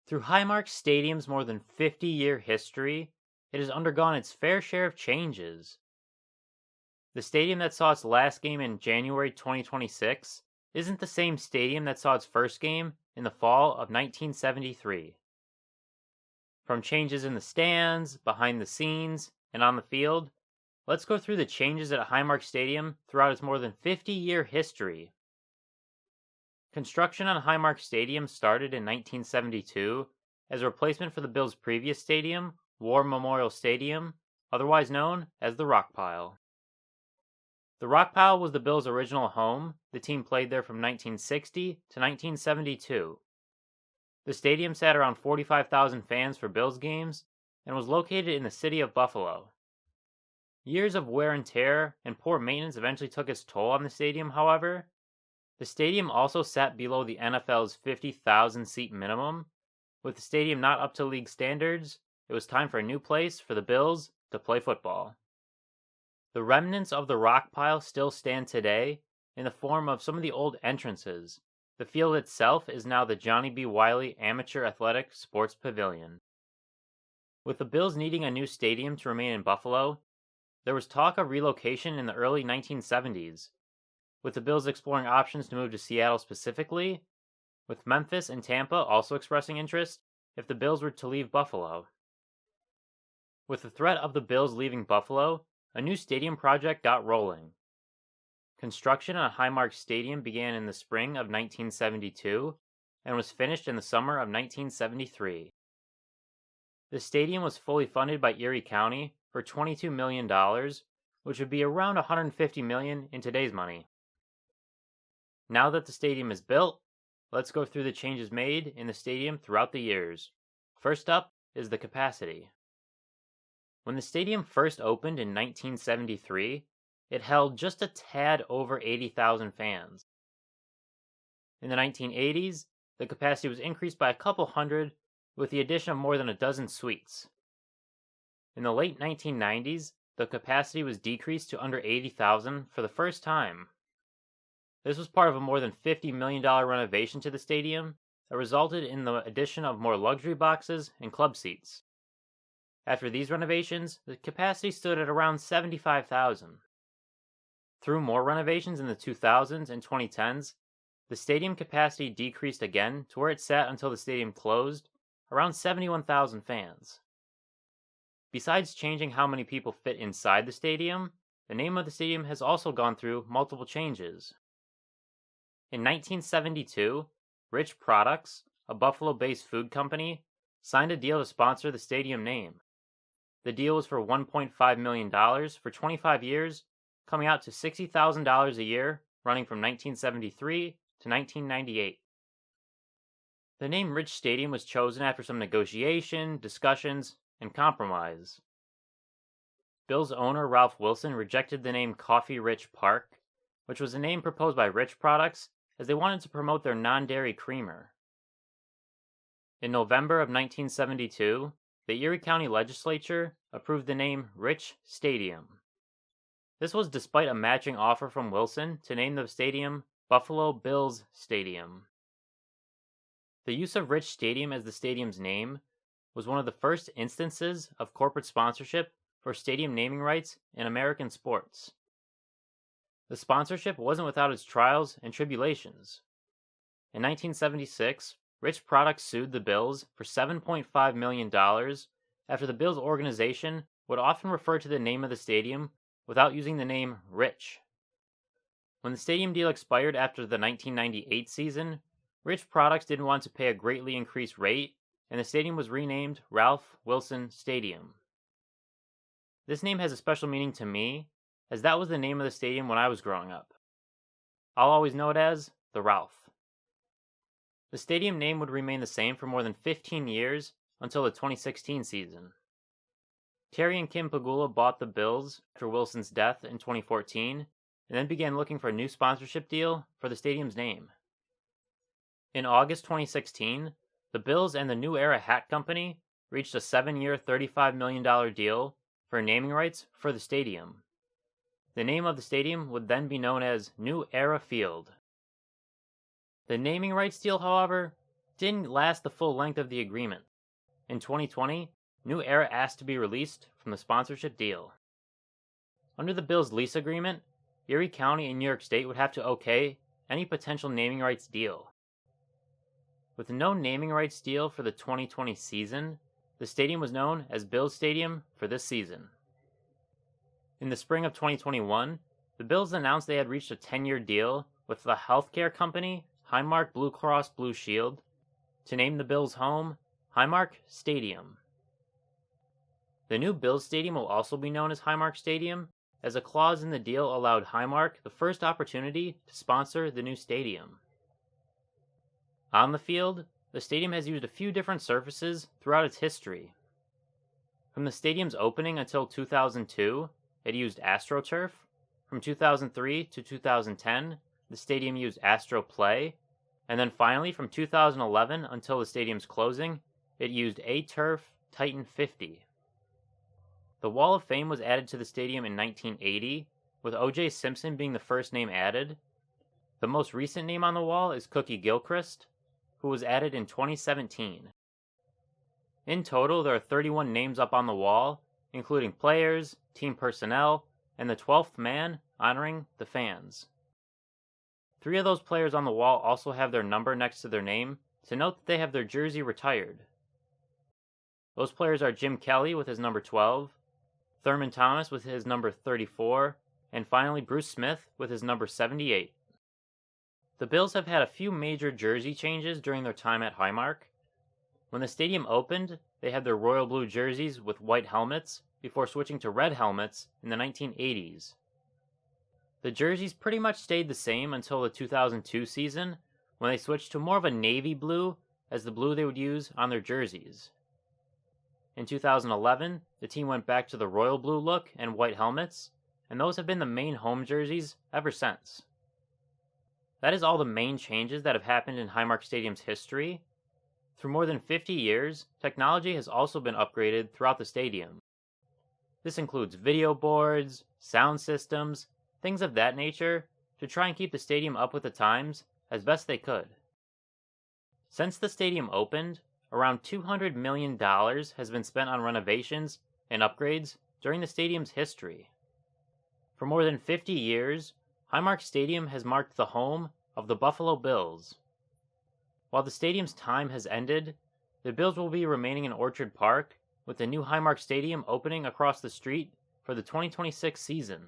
Through Highmark Stadium's more than 50-year history, it has undergone its fair share of changes. The stadium that saw its last game in January 2026 isn't the same stadium that saw its first game in the fall of 1973. From changes in the stands, behind the scenes, and on the field, let's go through the changes at Highmark Stadium throughout its more than 50-year history. Construction on Highmark Stadium started in 1972 as a replacement for the Bills' previous stadium, War Memorial Stadium, otherwise known as the Rock Pile. The Rock Pile was the Bills' original home. The team played there from 1960 to 1972. The stadium sat around 45,000 fans for Bills games and was located in the city of Buffalo. Years of wear and tear and poor maintenance eventually took its toll on the stadium, however. The stadium also sat below the NFL's 50,000 seat minimum. With the stadium not up to league standards, it was time for a new place for the Bills to play football. The remnants of the rock pile still stand today in the form of some of the old entrances. The field itself is now the Johnny B. Wiley Amateur Athletic Sports Pavilion. With the Bills needing a new stadium to remain in Buffalo, there was talk of relocation in the early 1970s, with the Bills exploring options to move to Seattle specifically, with Memphis and Tampa also expressing interest if the Bills were to leave Buffalo. With the threat of the Bills leaving Buffalo, a new stadium project got rolling. Construction on Highmark Stadium began in the spring of 1972 and was finished in the summer of 1973. The stadium was fully funded by Erie County for $22 million, which would be around $150 million in today's money. Now that the stadium is built, let's go through the changes made in the stadium throughout the years. First up is the capacity. When the stadium first opened in 1973, it held just a tad over 80,000 fans. In the 1980s, the capacity was increased by a couple hundred with the addition of more than a dozen suites. In the late 1990s, the capacity was decreased to under 80,000 for the first time. This was part of a more than $50 million renovation to the stadium that resulted in the addition of more luxury boxes and club seats. After these renovations, the capacity stood at around 75,000. Through more renovations in the 2000s and 2010s, the stadium capacity decreased again to where it sat until the stadium closed, around 71,000 fans. Besides changing how many people fit inside the stadium, the name of the stadium has also gone through multiple changes. In 1972, Rich Products, a Buffalo-based food company, signed a deal to sponsor the stadium name. The deal was for $1.5 million for 25 years, coming out to $60,000 a year, running from 1973 to 1998. The name Rich Stadium was chosen after some negotiation, discussions, and compromise. Bills owner Ralph Wilson rejected the name Coffee Rich Park, which was a name proposed by Rich Products as they wanted to promote their non-dairy creamer. In November of 1972, the Erie County Legislature approved the name Rich Stadium. This was despite a matching offer from Wilson to name the stadium Buffalo Bills Stadium. The use of Rich Stadium as the stadium's name was one of the first instances of corporate sponsorship for stadium naming rights in American sports. The sponsorship wasn't without its trials and tribulations. In 1976, Rich Products sued the Bills for $7.5 million after the Bills organization would often refer to the name of the stadium without using the name Rich. When the stadium deal expired after the 1998 season, Rich Products didn't want to pay a greatly increased rate, and the stadium was renamed Ralph Wilson Stadium. This name has a special meaning to me, as that was the name of the stadium when I was growing up. I'll always know it as the Ralph. The stadium name would remain the same for more than 15 years until the 2016 season. Terry and Kim Pagula bought the Bills after Wilson's death in 2014 and then began looking for a new sponsorship deal for the stadium's name. In August 2016, the Bills and the New Era Hat Company reached a 7-year, $35 million deal for naming rights for the stadium. The name of the stadium would then be known as New Era Field. The naming rights deal, however, didn't last the full length of the agreement. In 2020, new era asked to be released from the sponsorship deal. Under the Bills' lease agreement, Erie County and New York State would have to okay any potential naming rights deal. With no naming rights deal for the 2020 season, the stadium was known as Bills Stadium for this season. In the spring of 2021, the Bills announced they had reached a 10-year deal with the healthcare company Highmark Blue Cross Blue Shield to name the Bills' home Highmark Stadium. The new Bills Stadium will also be known as Highmark Stadium, as a clause in the deal allowed Highmark the first opportunity to sponsor the new stadium. On the field, the stadium has used a few different surfaces throughout its history. From the stadium's opening until 2002, it used AstroTurf. From 2003 to 2010, the stadium used AstroPlay. And then finally, from 2011 until the stadium's closing, it used A-Turf Titan 50. The Wall of Fame was added to the stadium in 1980, with O.J. Simpson being the first name added. The most recent name on the wall is Cookie Gilchrist, who was added in 2017. In total, there are 31 names up on the wall, including players, team personnel, and the 12th man honoring the fans. 3 of those players on the wall also have their number next to their name to note that they have their jersey retired. Those players are Jim Kelly with his number 12, Thurman Thomas with his number 34, and finally Bruce Smith with his number 78. The Bills have had a few major jersey changes during their time at Highmark. When the stadium opened, they had their royal blue jerseys with white helmets before switching to red helmets in the 1980s. The jerseys pretty much stayed the same until the 2002 season, when they switched to more of a navy blue as the blue they would use on their jerseys. In 2011, the team went back to the royal blue look and white helmets, and those have been the main home jerseys ever since. That is all the main changes that have happened in Highmark Stadium's history. For more than 50 years, technology has also been upgraded throughout the stadium. This includes video boards, sound systems, things of that nature, to try and keep the stadium up with the times as best they could. Since the stadium opened, around $200 million has been spent on renovations and upgrades during the stadium's history. For more than 50 years, Highmark Stadium has marked the home of the Buffalo Bills. While the stadium's time has ended, the Bills will be remaining in Orchard Park, with the new Highmark Stadium opening across the street for the 2026 season.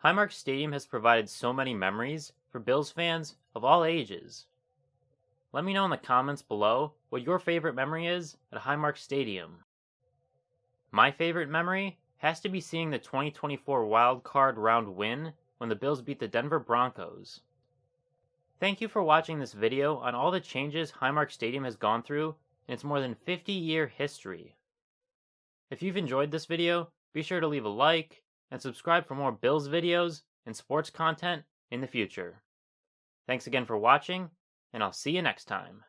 Highmark Stadium has provided so many memories for Bills fans of all ages. Let me know in the comments below what your favorite memory is at Highmark Stadium. My favorite memory has to be seeing the 2024 Wild Card Round win when the Bills beat the Denver Broncos. Thank you for watching this video on all the changes Highmark Stadium has gone through in its more than 50-year history. If you've enjoyed this video, be sure to leave a like and subscribe for more Bills videos and sports content in the future. Thanks again for watching, and I'll see you next time.